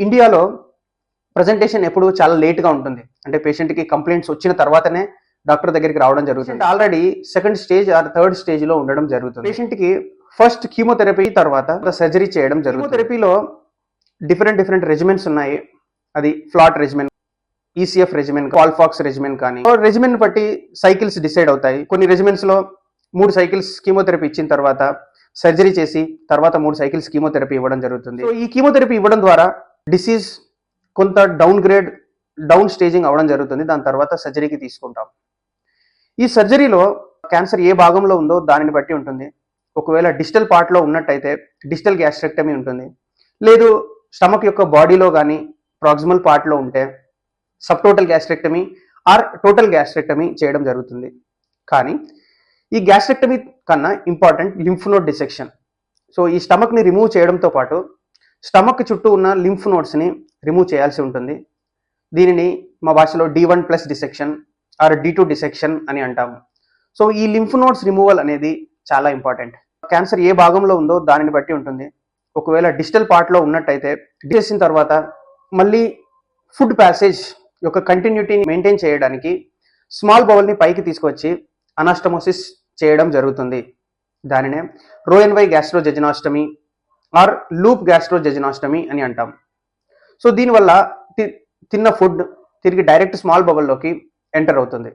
ఇండియాలో ప్రజెంటేషన్ ఎప్పుడు చాలా లేట్గా ఉంటుంది. అంటే పేషెంట్కి కంప్లైంట్స్ వచ్చిన తర్వాతనే డాక్టర్ దగ్గరికి రావడం జరుగుతుంది. Already second stage or third స్టేజ్లో ఉండడం జరుగుతుంది. పేషెంట్కి ఫస్ట్ కీమోథెరపీ తర్వాత సర్జరీ చేయడం జరుగుతుంది. కీమోథెరపీలో డిఫరెంట్ రెజిమెంట్స్ ఉన్నాయి. అది ఫ్లాట్ రెజిమెన్, ఈసీఎఫ్ రెజిమెన్, కాల్ఫాక్స్ రెజిమెన్ కానీ రెజిమెన్ బట్టి సైకిల్స్ డిసైడ్ అవుతాయి. కొన్ని రెజిమెన్స్లో 3 సైకిల్స్ కీమోథెరపీ ఇచ్చిన తర్వాత సర్జరీ చేసి తర్వాత 3 సైకిల్స్ కీమోథెరపీ ఇవ్వడం జరుగుతుంది. సో ఈ కీమోథెరపీ ఇవ్వడం ద్వారా డిసీజ్ కొంత డౌన్ స్టేజింగ్ అవ్వడం జరుగుతుంది. దాని తర్వాత సర్జరీకి తీసుకుంటాం. ఈ సర్జరీలో క్యాన్సర్ ఏ భాగంలో ఉందో దానిని బట్టి ఉంటుంది. ఒకవేళ డిజిటల్ పార్ట్లో ఉన్నట్టయితే డిజిటల్ గ్యాస్ట్రెక్టమీ ఉంటుంది. లేదు స్టమక్ యొక్క బాడీలో కానీ ప్రాక్సిమల్ పార్ట్లో ఉంటే sub total gastrectomy or total gastrectomy చేయడం జరుగుతుంది. కానీ ఈ గ్యాస్ట్రెక్టమీ కన్నా important lymph node dissection. So ఈ స్టమక్ని రిమూవ్ చేయడంతో పాటు స్టమక్ చుట్టూ ఉన్న లింఫ్ నోడ్స్ని రిమూవ్ చేయాల్సి ఉంటుంది. దీనిని మా భాషలో D1+ dissection are D2 dissection అని అంటాము. సో ఈ లింఫ్ నోడ్స్ రిమూవల్ అనేది చాలా ఇంపార్టెంట్. క్యాన్సర్ ఏ భాగంలో ఉందో దానిని బట్టి ఉంటుంది. ఒకవేళ డిజిటల్ పార్ట్లో ఉన్నట్టయితే చేసిన తర్వాత మళ్ళీ ఫుడ్ ప్యాసేజ్ యొక్క కంటిన్యూటీని మెయింటైన్ చేయడానికి స్మాల్ బౌల్ని పైకి తీసుకొచ్చి అనాస్టమోసిస్ చేయడం జరుగుతుంది. దానినే రోఎన్వై గ్యాస్ట్రోజెజనాస్టమీ ఆర్ లూప్ గ్యాస్ట్రోజెజనాస్టమీ అని అంటాం. సో దీనివల్ల తిన్న ఫుడ్ తిరిగి డైరెక్ట్ స్మాల్ బౌల్లోకి ఎంటర్ అవుతుంది.